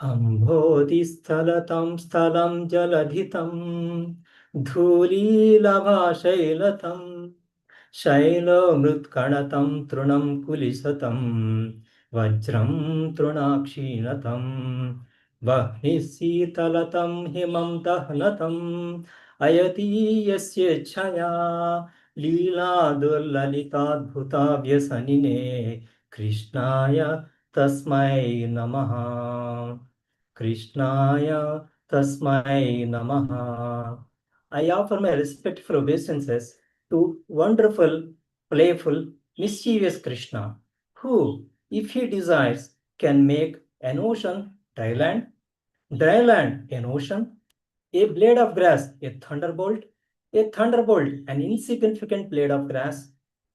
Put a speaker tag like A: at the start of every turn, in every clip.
A: अम्भोधिस्थलतं स्थलं जलधितं धूलीलभाशैलतं शैलमृत्कणतं तृणं कुलिशतं वज्रं तृणाक्षीणतं वह्निशीतलतं हिमं दह्नतम् अयति यस्येच्छया लीला दुर्ललिताद्भुता व्यसनिने कृष्णाय तस्मै नमः. Krishnaya Tasmai Namaha. I offer my respectful obeisances to wonderful, playful, mischievous Krishna, who, if he desires, can make an ocean dry land an ocean, a blade of grass a thunderbolt an insignificant blade of grass,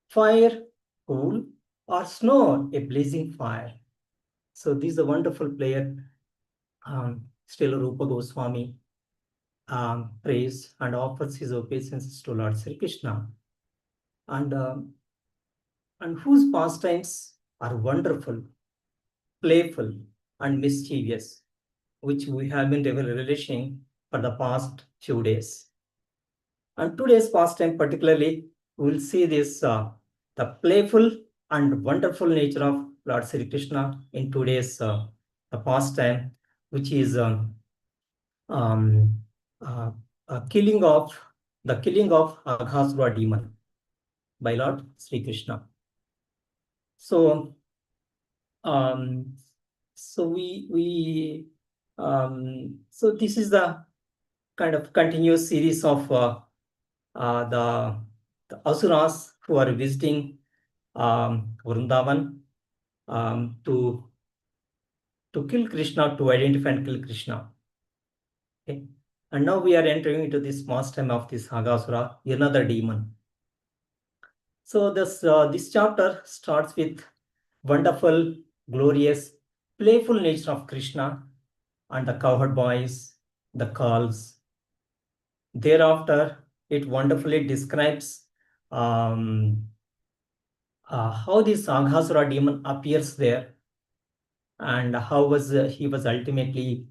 A: fire cool, or snow a blazing fire. So this is a wonderful player. Still Rupa Goswami prays and offers his obeisances to Lord Sri Krishna, and whose pastimes are wonderful, playful, and mischievous, which we have been relishing for the past few days. And today's pastime, particularly, we will see this the playful and wonderful nature of Lord Sri Krishna in today's the pastime, which is um, uh, killing of Aghasura demon by Lord Sri Krishna. So, um, so this is the kind of continuous series of the asuras who are visiting Vrindavan to kill Krishna, to identify and kill Krishna. Okay. And now we are entering into this pastime of this Aghasura, another demon. So this chapter starts with wonderful, glorious, playful nature of Krishna and the cowherd boys, the calves. Thereafter, it wonderfully describes how this Aghasura demon appears there and how he was ultimately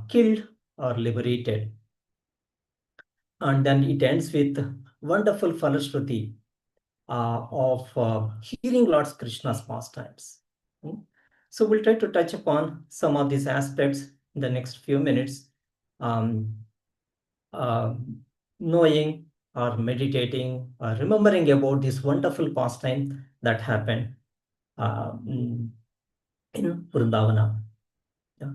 A: killed or liberated. And then it ends with wonderful Falashruti of hearing Lord Krishna's pastimes. So we'll try to touch upon some of these aspects in the next few minutes, knowing or meditating or remembering about this wonderful pastime that happened in Vrindavana. Yeah.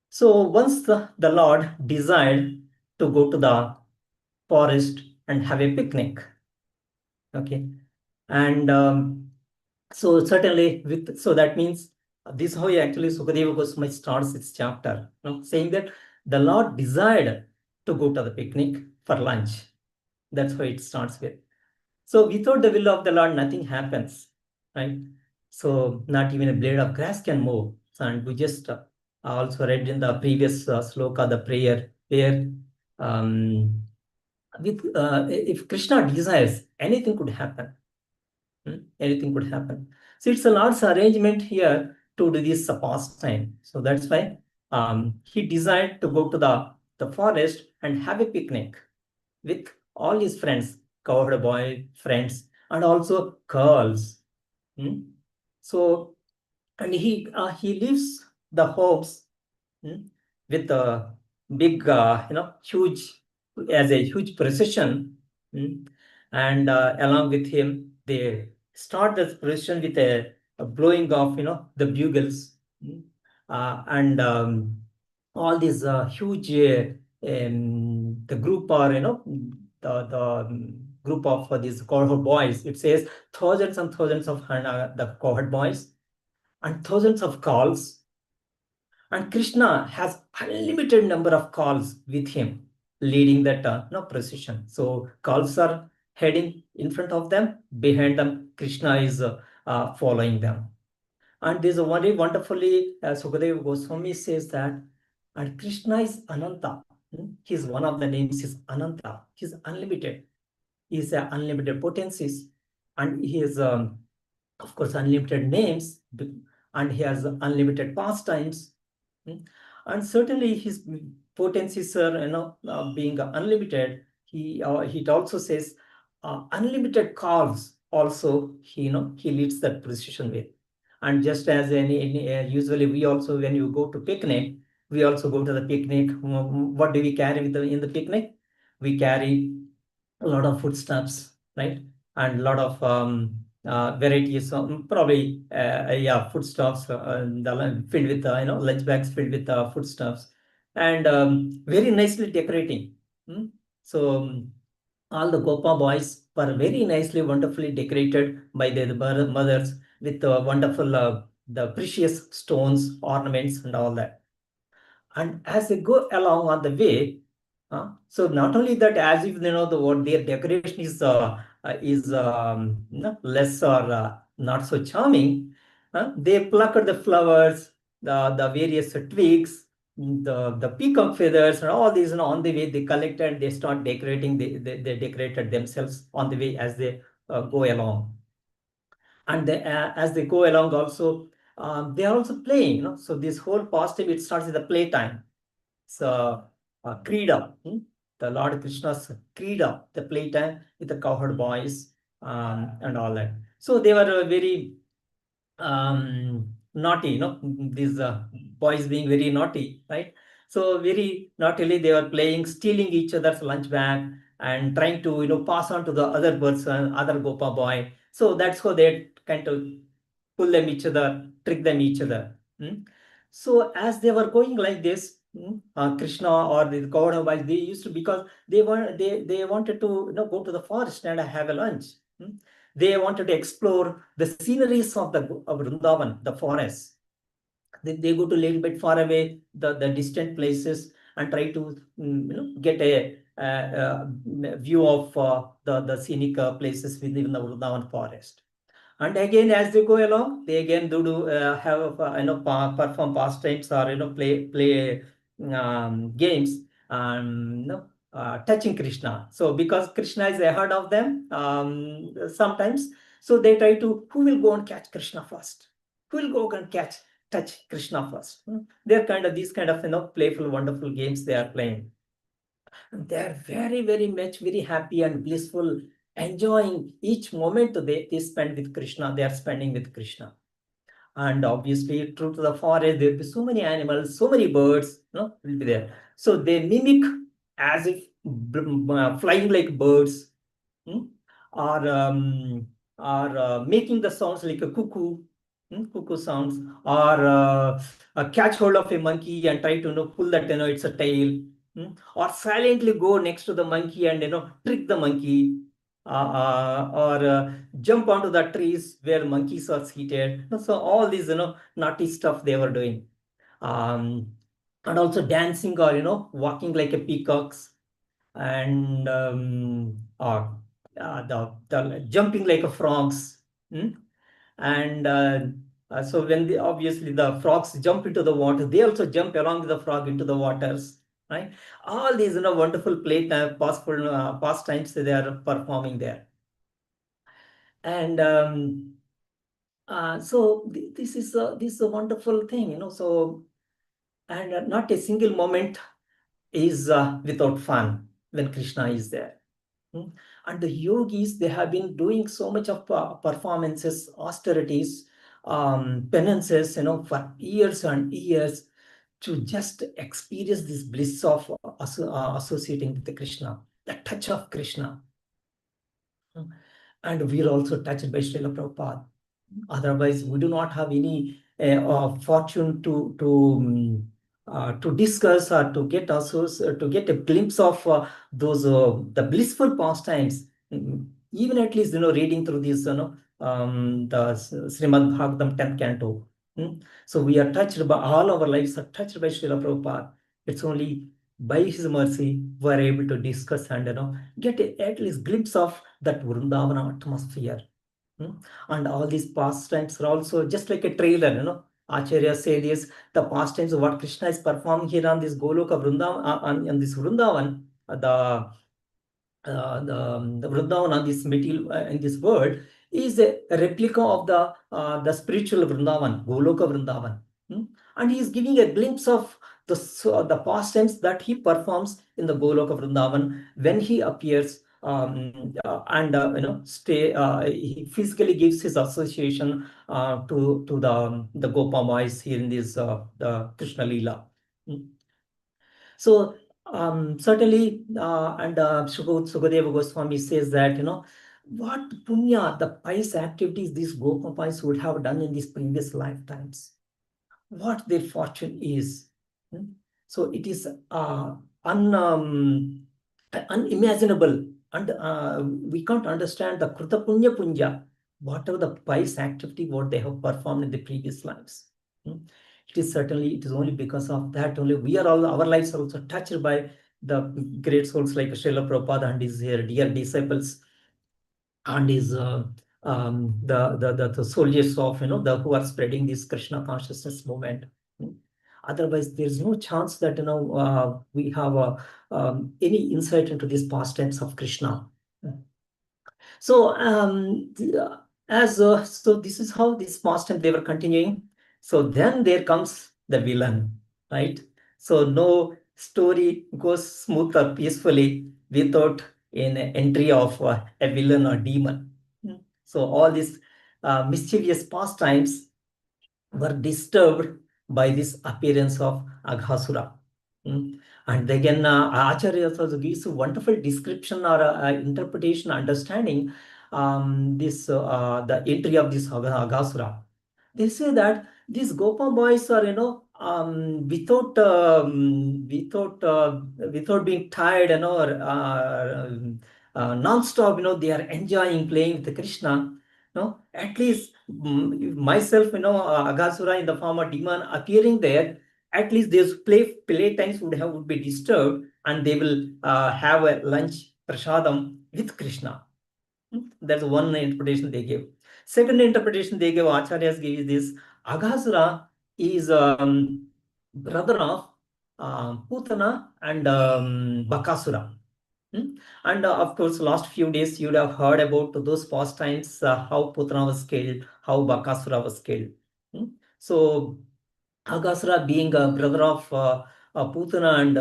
A: So once the Lord desired to go to the forest and have a picnic, okay, and so certainly so that means this is how actually Sukadeva Goswami starts its chapter, saying that the Lord desired to go to the picnic for lunch. That's how it starts with. So without the will of the Lord, nothing happens, right? So not even a blade of grass can move. And we just also read in the previous sloka, the prayer, where if Krishna desires, anything could happen. Anything could happen. So it's a Lord's arrangement here to do this pastime. So that's why he desired to go to the forest and have a picnic with all his friends, cowherd boy friends, and also girls. So, and he leaves the house with a big, huge, as a huge procession, and along with him, they start the procession with a blowing of, the bugles, and all these huge, the group are, the group of these cohort boys. It says thousands and thousands of the cohort boys and thousands of calls, and Krishna has unlimited number of calls with him, leading that procession. So calls are heading in front of them, behind them Krishna is following them. And there's a very wonderfully Sukadeva Goswami says that, and Krishna is Ananta. His one of the names is Ananta. He's unlimited. He's unlimited potencies, and he is of course unlimited names, and he has unlimited pastimes. Mm. And certainly his potencies are, being unlimited. He also says unlimited calves. Also, he leads that precision with. And just as usually we also, when you go to picnic, we also go to the picnic. What do we carry in the picnic? We carry a lot of foodstuffs, right? And a lot of varieties of probably yeah, foodstuffs, filled with lunch bags filled with foodstuffs, and very nicely decorating. Hmm? So all the Gopa boys were very nicely, wonderfully decorated by their mothers with wonderful the precious stones, ornaments, and all that. And as they go along on the way, so not only that, as if the what their decoration is less or not so charming, they pluck the flowers, the various twigs, the peacock feathers, and all these, on the way they collect and they start decorating. They decorated themselves on the way as they go along. And as they go along also, they are also playing. So this whole pastime, it starts with the playtime. So, Krida, the Lord Krishna's Krida, the playtime with the cowherd boys, and all that. So they were very naughty, these boys being very naughty, right? So very naughtily they were playing, stealing each other's lunch bag and trying to pass on to the other person, other Gopa boy. So that's how they kind of pull them each other, trick them each other. So as they were going like this, Krishna or the Kaurava boys, they used to, because they wanted to go to the forest and have a lunch. They wanted to explore the sceneries of Vrindavan, the forest. They go to a little bit far away, the distant places, and try to get a view of the scenic places within the Vrindavan forest. And again, as they go along, they again do have perform pastimes or play games, touching Krishna. So because Krishna is ahead of them, sometimes, so they try to, who will go and catch Krishna first? Who will go and touch Krishna first? They're kind of these kind of playful, wonderful games they are playing. They're very, very much very happy and blissful, enjoying each moment they spend with Krishna. They are spending with Krishna. And obviously, true to the forest, there'll be so many animals, so many birds, will be there. So they mimic as if flying like birds, hmm, or making the sounds like a cuckoo, cuckoo sounds, or catch hold of a monkey and try to pull that its a tail, or silently go next to the monkey and trick the monkey, or jump onto the trees where monkeys are seated. So all these naughty stuff they were doing, um, and also dancing or walking like a peacocks, and the jumping like a frogs. And so when obviously the frogs jump into the water, they also jump along with the frog into the waters, right? All these wonderful possible pastimes they are performing there. And so this is a wonderful thing, so, and not a single moment is without fun when Krishna is there. Hmm. And the yogis, they have been doing so much of performances, austerities, penances, for years and years, to just experience this bliss of associating with the Krishna, the touch of Krishna. And we are also touched by Srila Prabhupada. Otherwise, we do not have any fortune to discuss or to get to get a glimpse of those the blissful pastimes. Even at least reading through this the Srimad Bhagavatam 10th canto. So we are touched by, all our lives are touched by Srila Prabhupada. It's only by his mercy we are able to discuss and get at least glimpse of that Vrindavana atmosphere. And all these pastimes are also just like a trailer, Acharya say this, the pastimes of what Krishna is performing here on this Goloka Vrindavan, on this Vrindavan, the Vrindavan on this material, in this world, is a replica of the spiritual Vrindavan, Goloka Vrindavan. and he is giving a glimpse of the pastimes that he performs in the Goloka Vrindavan when he appears, and he physically gives his association to the Gopamais here in this the Krishna Leela. So certainly, and Sukadeva Goswami says that, what punya, the pious activities these Gopamais would have done in these previous lifetimes, what their fortune is. Hmm? So it is unimaginable, and we can't understand the Kruta Punya Punya, whatever the pious activity what they have performed in the previous lives. Hmm? It is certainly, it is only because of that only we are all, our lives are also touched by the great souls like Srila Prabhupada and his dear disciples, and his the soldiers of, the who are spreading this Krishna consciousness movement. Hmm. Otherwise, there is no chance that, we have any insight into these pastimes of Krishna. So so this is how this pastime they were continuing. So then there comes the villain, right? So no story goes smooth or peacefully without an entry of a villain or demon. So all these mischievous pastimes were disturbed by this appearance of Aghasura. Mm. And again, Acharya also gives a wonderful description or interpretation, understanding this the entry of this Aghasura. They say that these Gopa boys are, without being tired, or non-stop, they are enjoying playing with Krishna. No, at least myself, Aghasura in the form of demon appearing there, at least those play times would be disturbed, and they will have a lunch prasadam with Krishna. That's one interpretation they give. Second interpretation they give, Acharyas give, is this: Aghasura is brother of Putana and Bakasura. And of course, last few days you would have heard about those pastimes, how Putana was killed, how Bakasura was killed. So Aghasura being a brother of Putana and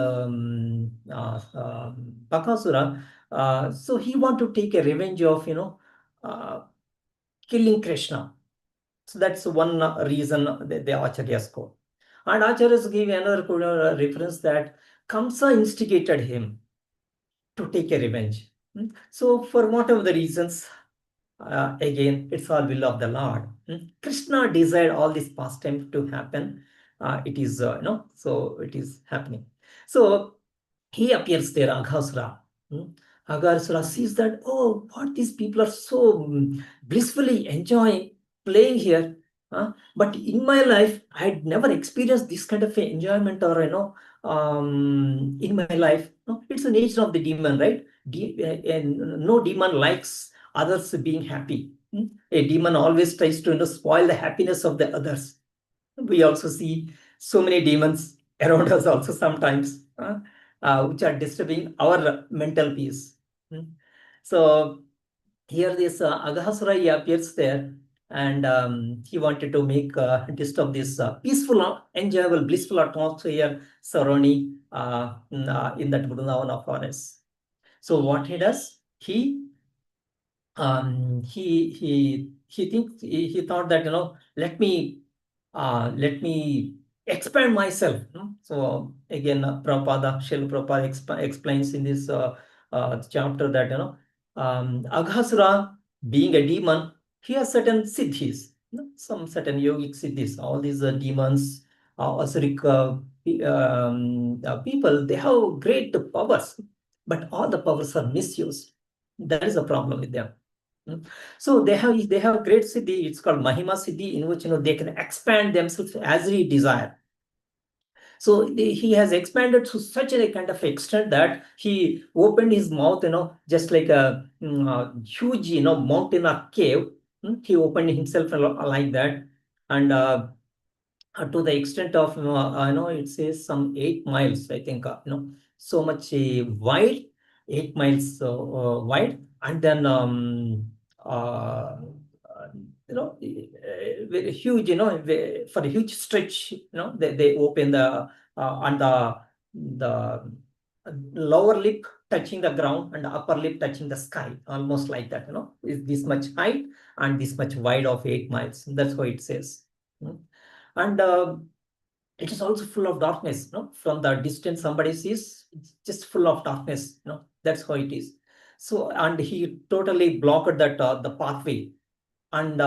A: Bakasura, so he want to take a revenge of, uh, killing Krishna. So that's one reason the Acharyas quote. And Acharyas give another reference that Kamsa instigated him to take a revenge. So for whatever the reasons, again, it's all will of the Lord. Krishna desired all this pastime to happen. It is, so it is happening. So he appears there, Aghasura. Aghasura sees that, oh, what these people are so blissfully enjoying playing here. But in my life, I had never experienced this kind of enjoyment, or, in my life. No, it's the nature of the demon, right? And no demon likes others being happy. A demon always tries to, spoil the happiness of the others. We also see so many demons around us also sometimes, which are disturbing our mental peace. So here this Aghasura appears there, and he wanted to make disturb this peaceful, enjoyable, blissful atmosphere surrounding in that Vrindavana forest. So what he does, he thought that, let me expand myself. So again, Srila Prabhupada explains in this chapter that, Aghasura being a demon, he has certain siddhis, some certain yogic siddhis. All these demons, asuric people, they have great powers, but all the powers are misused. That is a problem with them. So they have great siddhi. It's called Mahima Siddhi, in which, they can expand themselves as they desire. So he has expanded to such a kind of extent that he opened his mouth, just like a huge, mountain or cave. He opened himself like that, and to the extent of, it says some 8 miles, I think, so much wide, 8 miles wide, and then uh, very huge, for a huge stretch, they open on the lower lip touching the ground and the upper lip touching the sky, almost like that, is this much height and this much wide of 8 miles. That's what it says. And it is also full of darkness. From the distance somebody sees, it's just full of darkness. That's how it is. So, and he totally blocked that the pathway. And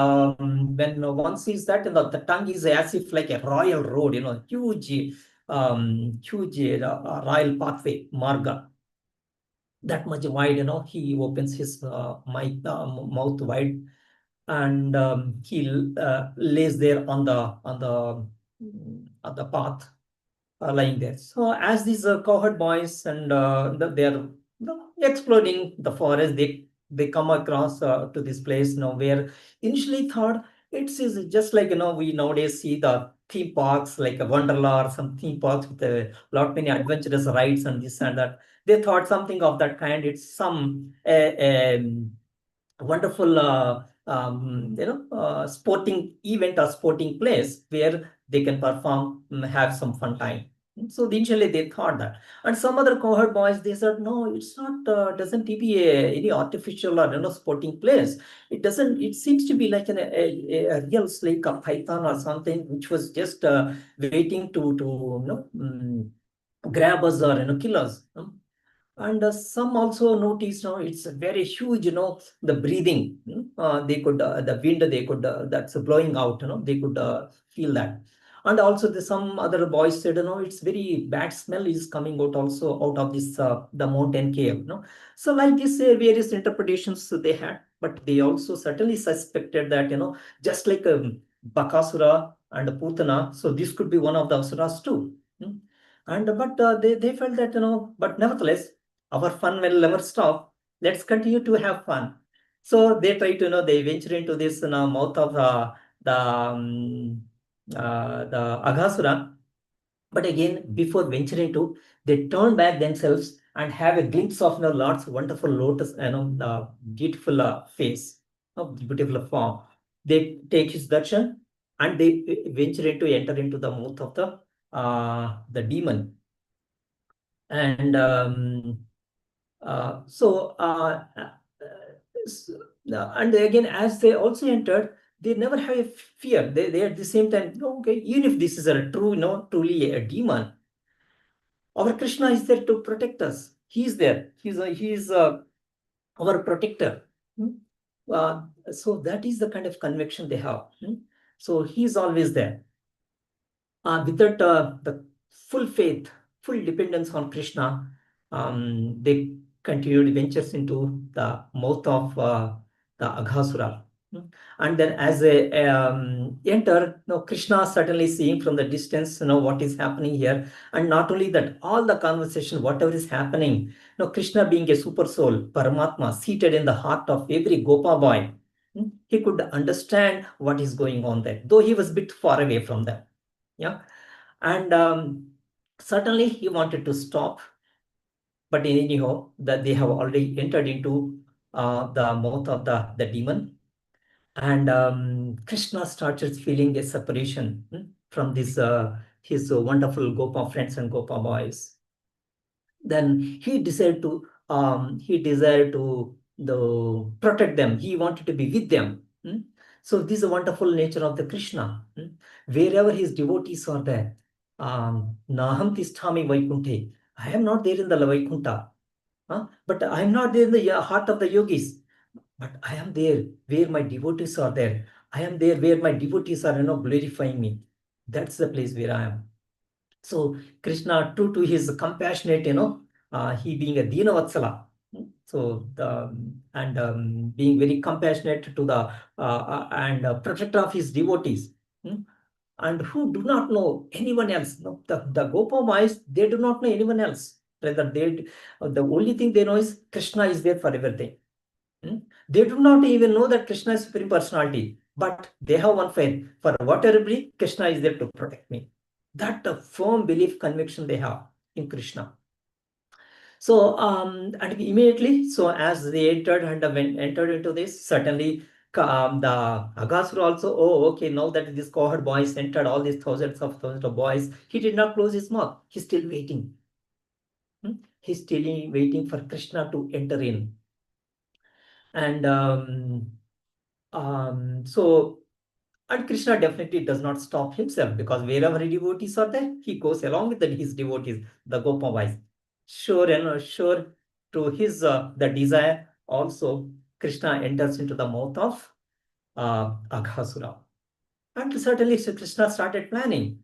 A: when one sees that, the tongue is as if like a royal road, huge royal pathway, marga, that much wide. He opens his mouth wide, and he lays there on the path, lying there. So as these cowherd boys and they are exploring the forest, they come across to this place, where initially thought it is just like, we nowadays see the theme parks like a Wonderla or some theme parks with a lot many adventurous rides and this and that. They thought something of that kind. It's some wonderful sporting event or sporting place where they can perform, have some fun time. So initially they thought that, and some other cohort boys, they said, no, it's not, doesn't be any artificial or sporting place. It seems to be like a real snake, a python or something, which was just waiting to grab us or kill us. And some also notice, it's very huge, the breathing. They could, the wind, they could, that's blowing out, they could feel that. And also some other boys said, it's very bad smell is coming out also out of this, the mountain cave. So like this, various interpretations they had, but they also certainly suspected that, just like Bakasura and Putana, so this could be one of the asuras too. And but they felt that, but nevertheless, our fun will never stop. Let's continue to have fun. So they try to, they venture into this, mouth of the Aghasura. But again, before venturing into, they turn back themselves and have a glimpse of, Lord's wonderful lotus, beautiful face, beautiful form. They take his darshan and they enter into the mouth of the demon. And and again, as they also entered, they never have a fear. They at the same time, okay, even if this is a true, truly a demon, our Krishna is there to protect us. He is there. He is our protector. So that is the kind of conviction they have. So he is always there. Without the full faith, full dependence on Krishna, they continued ventures into the mouth of the Aghasura. And then as they enter, Krishna certainly seeing from the distance, what is happening here. And not only that, all the conversation, whatever is happening, Krishna being a super soul, Paramatma, seated in the heart of every Gopa boy, he could understand what is going on there, though he was a bit far away from them. Yeah. And certainly he wanted to stop, but anyhow, that they have already entered into the mouth of the demon. And Krishna started feeling a separation from this his wonderful Gopa friends and Gopa boys. Then he desired to protect them. He wanted to be with them. So this is a wonderful nature of the Krishna. Wherever his devotees are there, Naham Tisthami Vaikunte. I am not there in the Vaikunta, but I am not there in the heart of the yogis. But I am there where my devotees are there. I am there where my devotees are, glorifying me. That's the place where I am. So Krishna, true to his compassionate, he being a Dinavatsala. So being very compassionate to the and protector of his devotees, and who do not know anyone else. No, the Gopa boys, they do not know anyone else. Rather, the only thing they know is Krishna is there for everything. They do not even know that Krishna is Supreme Personality, but they have one faith: for whatever be, Krishna is there to protect me. That firm belief, conviction they have in Krishna. So and immediately, so as they entered and entered into this, certainly the Aghasura also, oh, okay, now that this cohort boys entered, all these thousands of boys, he did not close his mouth. He's still waiting. He's still waiting for Krishna to enter in. And so, and Krishna definitely does not stop himself, because wherever devotees are there, he goes along with his devotees, the Gopavais. Sure, sure to his the desire, also Krishna enters into the mouth of Aghasura. And certainly so Krishna started planning.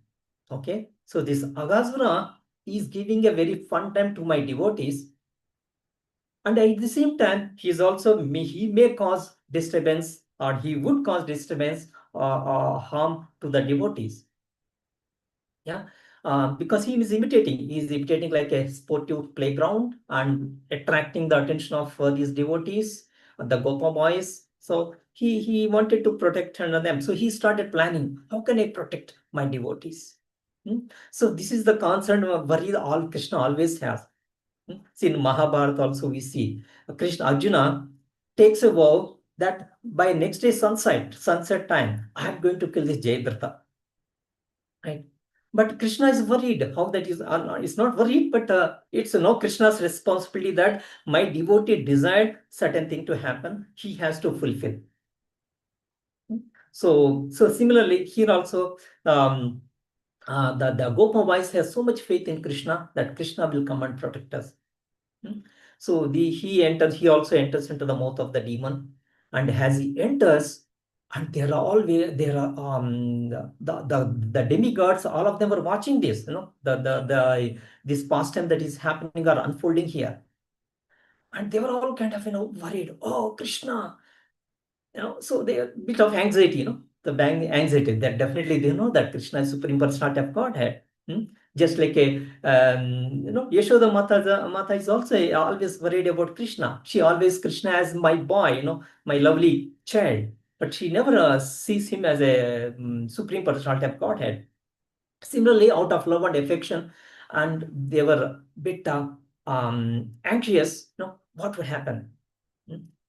A: Okay, so this Aghasura is giving a very fun time to my devotees, and at the same time he is also he may cause disturbance, or he would cause disturbance or harm to the devotees. Yeah, because he is imitating like a sportive playground and attracting the attention of these devotees, the Gopa boys. So he wanted to protect them. So he started planning, how can I protect my devotees? So this is the concern worry all Krishna always has. See, in Mahabharata also we see Krishna Arjuna takes a vow that by next day sunset time, I am going to kill this Jayadratha. Right. But Krishna is worried. How that is? It's not worried, but it's no Krishna's responsibility that my devotee desired certain thing to happen. He has to fulfill. So similarly here also, the Gopa boys has so much faith in Krishna that Krishna will come and protect us. So he also enters into the mouth of the demon, and as he enters, and there are the demigods, all of them were watching this, the this pastime that is happening or unfolding here, and they were all kind of worried. Oh, Krishna, so they are bit of anxiety, the bang anxiety. That definitely they know that Krishna is supreme personality of Godhead. Just like a Yashoda Mata is also always worried about Krishna. She always Krishna as my boy, my lovely child, but she never sees him as a supreme personality of Godhead. Similarly, out of love and affection, and they were bit anxious, what would happen.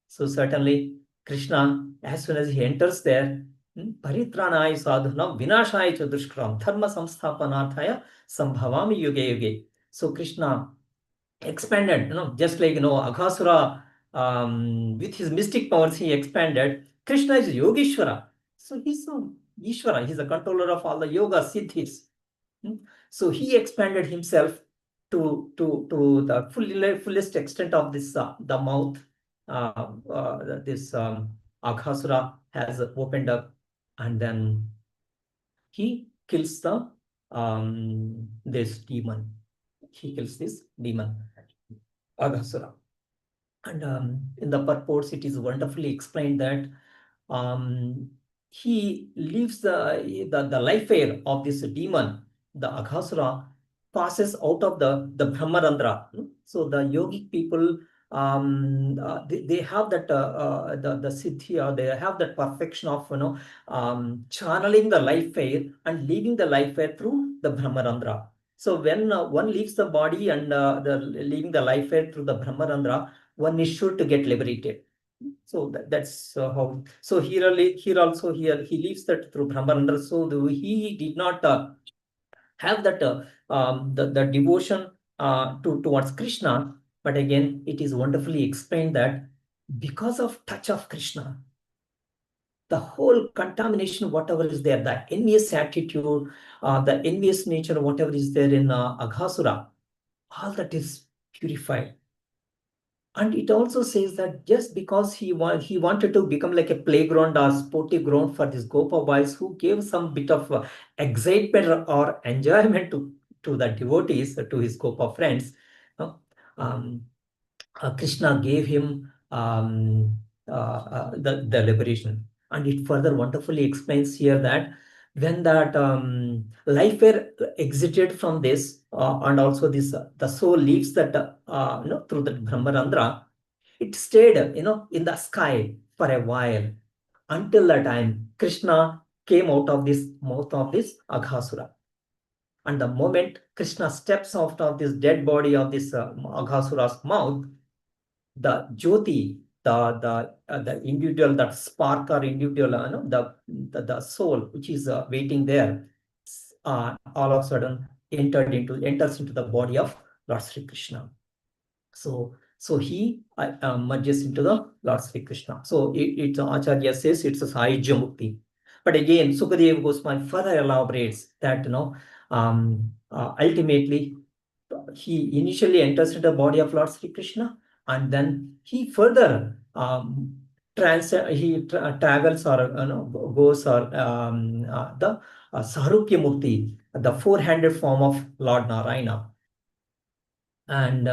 A: So certainly Krishna, as soon as he enters there, Paritranaya sadhunam vinashaya cha dushkram dharma samsthapanarthaya sambhavami yuge yuge. So Krishna expanded, just like Aghasura, with his mystic powers, he expanded. Krishna is Yogeshwara. So he's Ishvara, he's the controller of all the yoga siddhis. So he expanded himself to the fullest extent of this the mouth. This Aghasura has opened up, and then he kills the this demon. He kills this demon, Aghasura. And in the purports, it is wonderfully explained that he leaves the life air of this demon, the Aghasura, passes out of the Brahmarandra. So the yogic people, they have that the siddhi, or they have that perfection of channeling the life air and leaving the life air through the Brahmarandra. So when one leaves the body and leaving the life air through the Brahmarandra, one is sure to get liberated. So that's how. So here also he leaves that through Brahmarandra. So he did not have that the devotion towards Krishna. But again, it is wonderfully explained that because of touch of Krishna, the whole contamination, whatever is there, the envious attitude, the envious nature, whatever is there in Aghasura, all that is purified. And it also says that just because he wanted to become like a playground or sportive ground for these Gopa boys, who gave some bit of excitement or enjoyment to the devotees, to his Gopa friends, um, Krishna gave him the liberation. And it further wonderfully explains here that when that life air exited from this, and also this the soul leaves that through the Brahmarandra, it stayed in the sky for a while, until the time Krishna came out of this mouth of this Aghasura. And the moment Krishna steps out of this dead body of this Aghasura's mouth, the Jyoti, the individual, that spark or individual, the soul which is waiting there, all of a sudden enters into the body of Lord Sri Krishna. So he merges into the Lord Sri Krishna. So it Acharya says it's a Sahajya Mukti. But again, Sukadeva Goswami further elaborates that ultimately he initially enters into the body of Lord Sri Krishna, and then he further travels or goes or the Sarupya Mukti, the four-handed form of Lord Narayana. And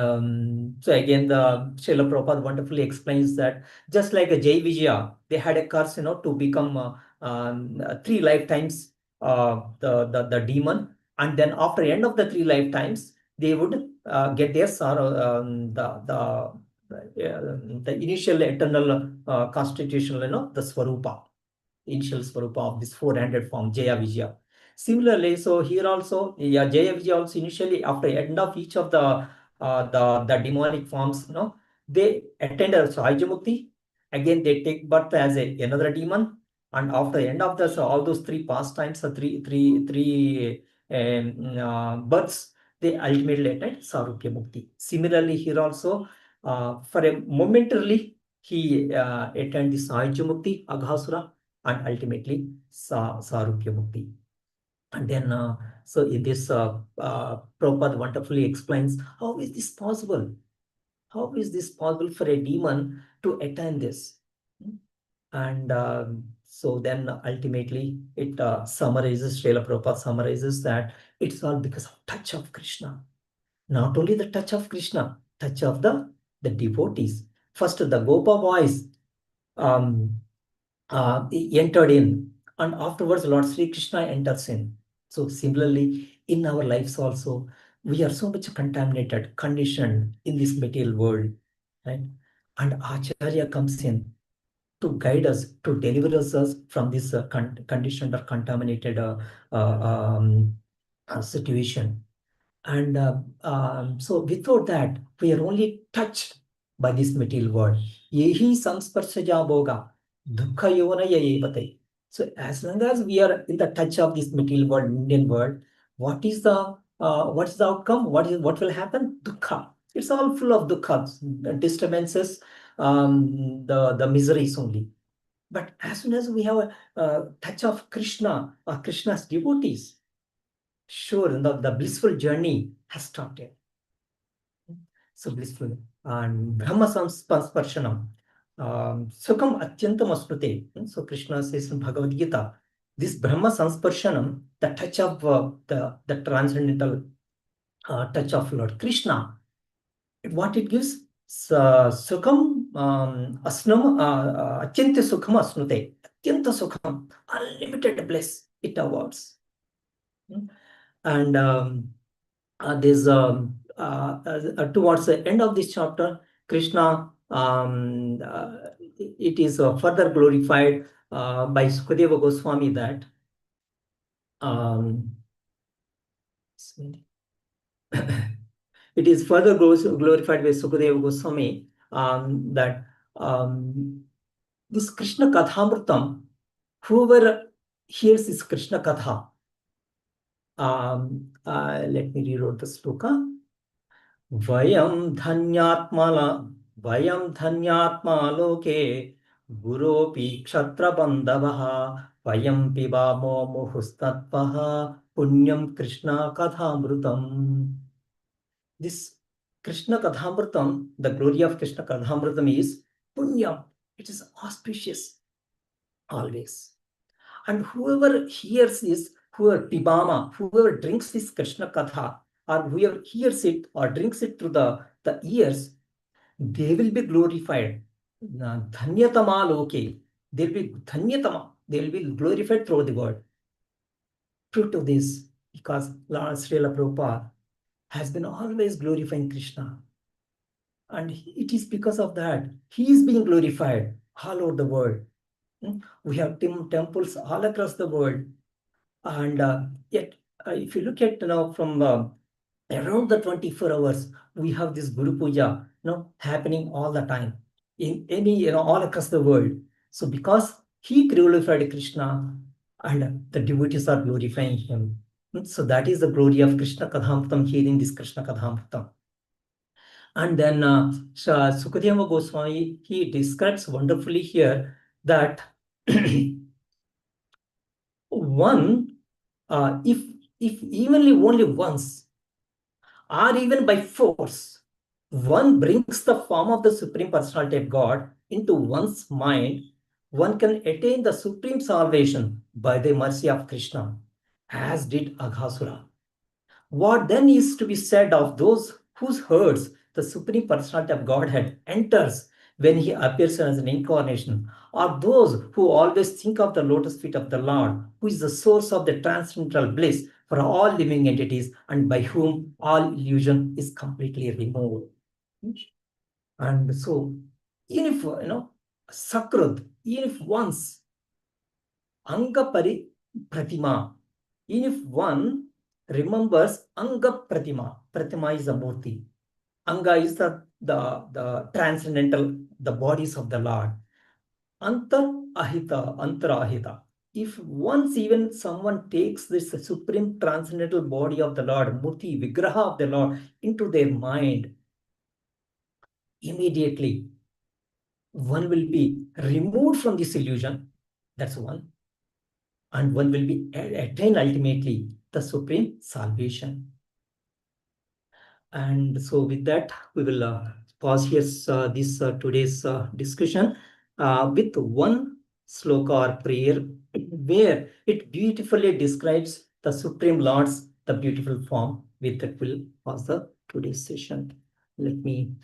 A: so again, the Srila Prabhupada wonderfully explains that just like a Jai Vijaya, they had a curse, to become 3 lifetimes the demon, and then after the end of the 3 lifetimes, they would get their sorrow, the initial eternal constitutional, the Swarupa, initial Swarupa of this four-handed form, Jaya Vijaya. Similarly, so here also, Jaya Vijaya also initially, after end of each of the demonic forms, they attend a Sahajamukti. Again, they take birth as another demon, and after the end of all those three pastimes, three births, they ultimately attend Sarupya Mukti. Similarly, here also, for a momentarily, he attend the Sahajya Mukti, Aghasura, and ultimately Sarupya Mukti. And then, so in this, Prabhupada wonderfully explains, how is this possible? How is this possible for a demon to attain this? And so then ultimately it summarizes, Srila Prabhupada summarizes that it's all because of touch of Krishna. Not only the touch of Krishna, touch of the devotees. First, the Gopa boys entered in, and afterwards Lord Sri Krishna enters in. So similarly, in our lives also, we are so much contaminated, conditioned in this material world, right? And Acharya comes in to guide us, to deliver us from this conditioned or contaminated situation. And so without that, we are only touched by this material world. Yehi samsparsaja bhoga, dukkha yona yayevate. So as long as we are in the touch of this material world, Indian world, what is the outcome? What will happen? Dukkha. It's all full of dukkha, disturbances, the miseries only. But as soon as we have a touch of Krishna or Krishna's devotees, sure, the blissful journey has started. So blissful. And Brahma Sparshanam. Sukham Atyantam Asmrute. So Krishna says in Bhagavad Gita, this Brahma Sparshanam, the touch of the transcendental touch of Lord Krishna, what it gives? Sukham Asnam Atyanta Sukham Asnute. Atyanta Sukham, unlimited bliss it awards. And this towards the end of this chapter, Krishna, it is further glorified by Sukadeva Goswami that it is further glorified by Sukadeva Goswami that this Krishna Kathamritam, whoever hears this Krishna Katha, let me rewrite the sloka. Vayam dhanyatma loke guropi kshatra bandavaha vayam pibamo muhustatvaha punyam Krishna kathamrutam. This Krishna kathamrutam, the glory of Krishna kathamrutam is punyam. It is auspicious always. And whoever hears this, whoever drinks this Krishna Katha, or whoever hears it or drinks it through the ears, they will be glorified. Dhanyatama loke. They will be dhanyatama. They will be glorified through the world. Proof to this, because Lord Srila Prabhupada has been always glorifying Krishna. And it is because of that, he is being glorified all over the world. We have temples all across the world. And yet, if you look at from around the 24 hours, we have this Guru Puja happening all the time. in any, all across the world. So because he glorified Krishna and the devotees are glorifying him. So that is the glory of Krishna Kadhamritam here in this Krishna Kadhamritam. And then Sukadeva Goswami, he describes wonderfully here that one, if evenly only once, or even by force, one brings the form of the Supreme Personality of God into one's mind, one can attain the supreme salvation by the mercy of Krishna, as did Aghasura. What then is to be said of those whose hearts the Supreme Personality of Godhead enters when he appears as an incarnation, or those who always think of the lotus feet of the Lord, who is the source of the transcendental bliss for all living entities and by whom all illusion is completely removed. And so, even if, Sakrud, even if once, Anga Pratima, even if one remembers Anga Pratima, Pratima is a Murti. Anga is the transcendental, the bodies of the Lord. Antara Ahita. If once even someone takes this supreme transcendental body of the Lord, Murti, Vigraha of the Lord, into their mind, immediately one will be removed from this illusion. That's one. And one will be attain ultimately the supreme salvation. And so with that, we will pause here this today's discussion with one sloka or prayer where it beautifully describes the Supreme Lord's the beautiful form. With that, we'll pause the today's session. You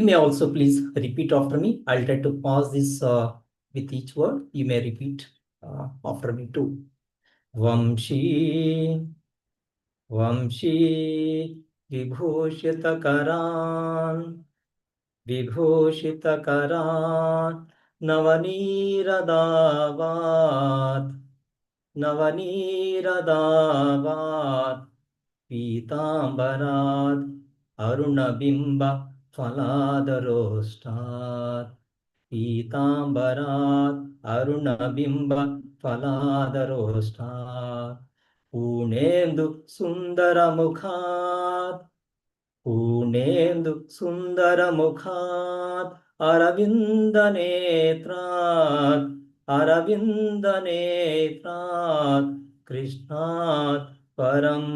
A: may also please repeat after me. I'll try to pause this with each word. You may repeat after me too. Vamshi Vamshi Vibhushitakaran Vibhushitakaran Navaniradavat Navaniradavat Pitambarat Arunabimba Phaladharostat Pitambarat Arunabimba Phaladharostat Punendu Sundaramukhat Punendu Sundaramukhat Aravindanetrat Krishnat Param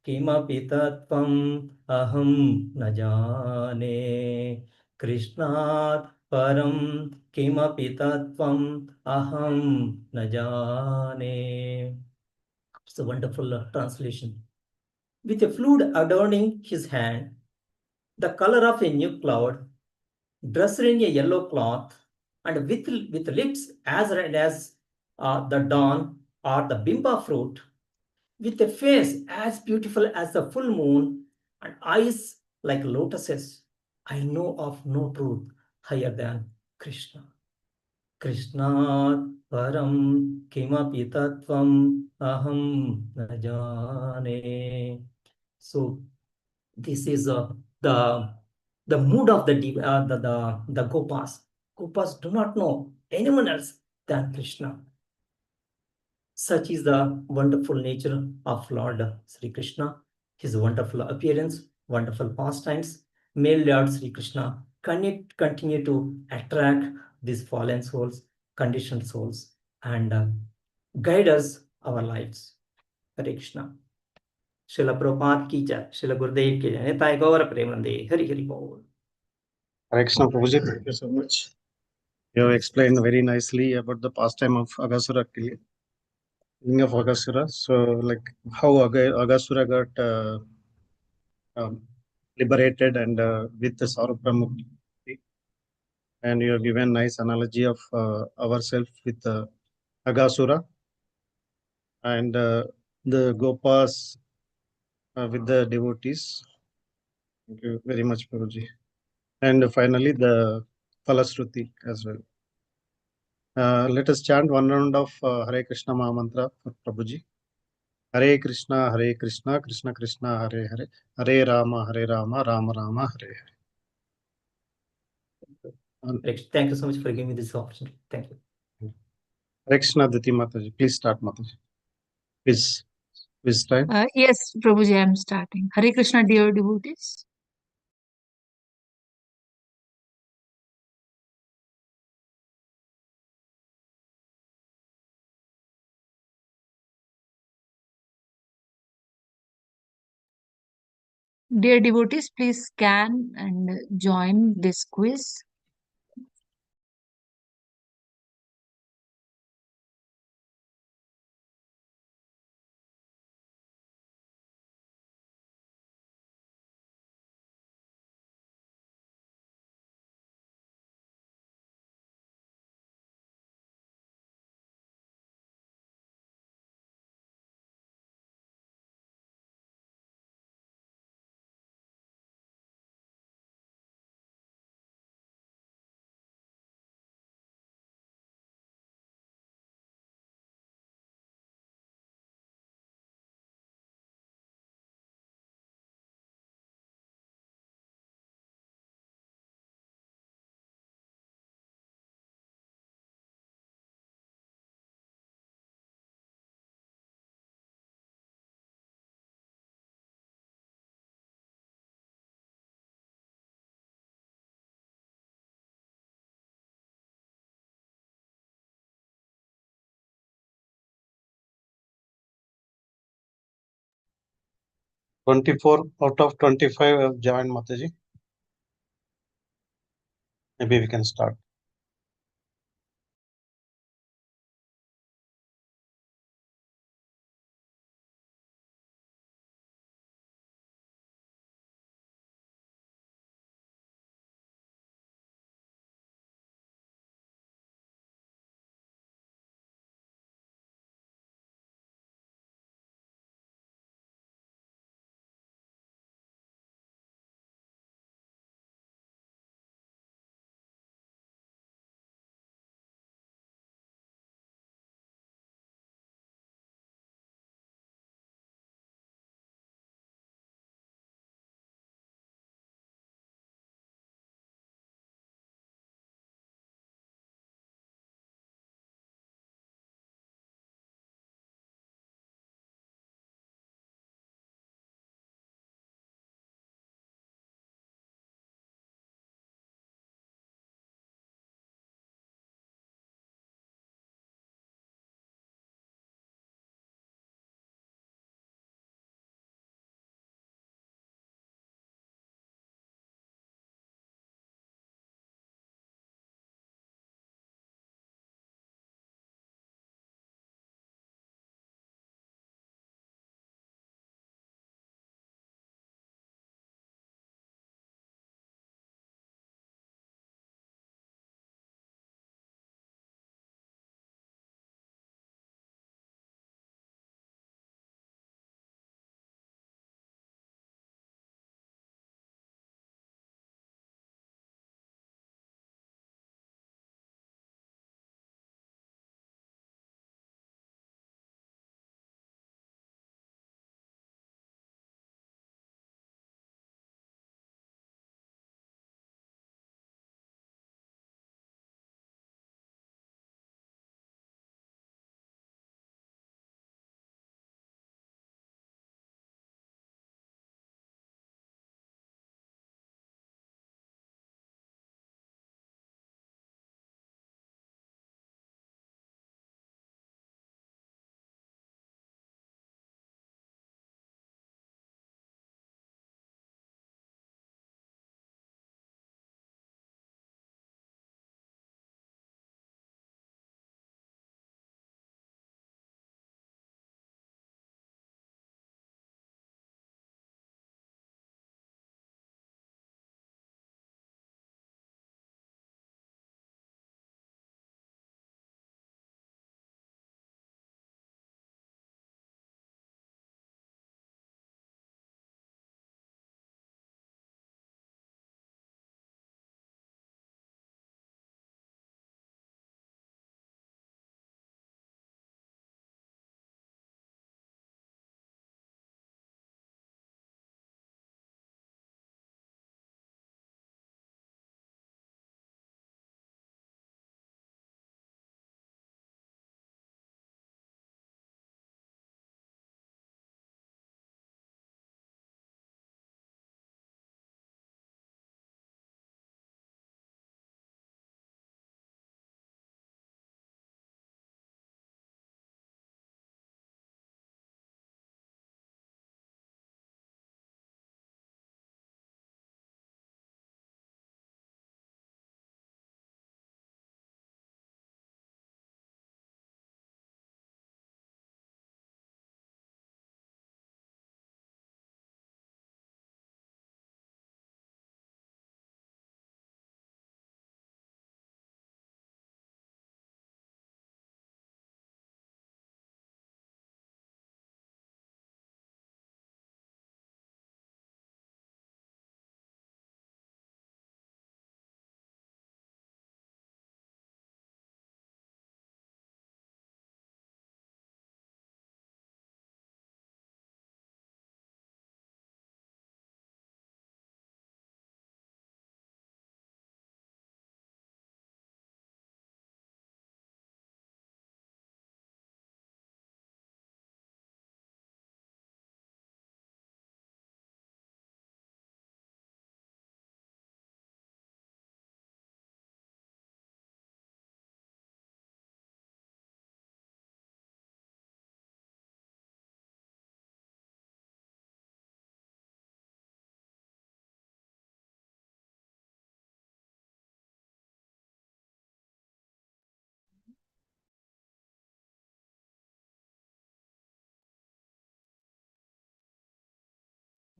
A: Kimapi Tattvam Aham Najane Krishnat Param Kimapi Tattvam Aham Najane. It's a wonderful translation. With a flute adorning his hand, the color of a new cloud, dressed in a yellow cloth, and with lips as red as the dawn or the bimba fruit, with a face as beautiful as the full moon, and eyes like lotuses, I know of no truth higher than Krishna. Krishna param kimapi tattvam aham najane. So this is the mood of the gopas. Gopas do not know anyone else than Krishna. Such is the wonderful nature of Lord Sri Krishna, his wonderful appearance, wonderful pastimes. May Lord Sri Krishna continue to attract these fallen souls, conditioned souls, and guide us our lives. Hare Krishna. Srila Prabhupada ki jai, Srila Gurudev ki jai, Nitai Gaura Premanande, Hari Hari Bol.
B: Hare Krishna Prabhuji, thank you so much. You have explained very nicely about the pastime of Aghasura killing of Aghasura. So, like how Aghasura got liberated and with the Sarupramukti. And you have given nice analogy of ourselves with Aghasura and the Gopas with the devotees. Thank you very much, Prabhuji. And finally, the Falasruti as well. Let us chant one round of Hare Krishna Maha Mantra for Prabhuji. Hare Krishna, Krishna Krishna, Hare Hare, Hare Rama, Rama Rama, Hare Hare.
A: Thank you so much for giving me this opportunity. Thank you.
B: Hare Krishna, Diti Mataji. Please start, Mataji. Please start.
C: Yes, Prabhuji, I am starting. Hare Krishna, dear devotees. Dear devotees, please scan and join this quiz.
B: "24 out of 25 have joined, Mataji. Maybe we can start.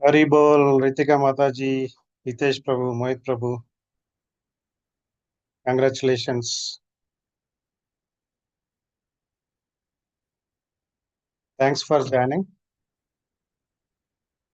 B: Hari Bol, Ritika Mataji, Hitesh Prabhu, Mohit Prabhu. Congratulations. Thanks for joining.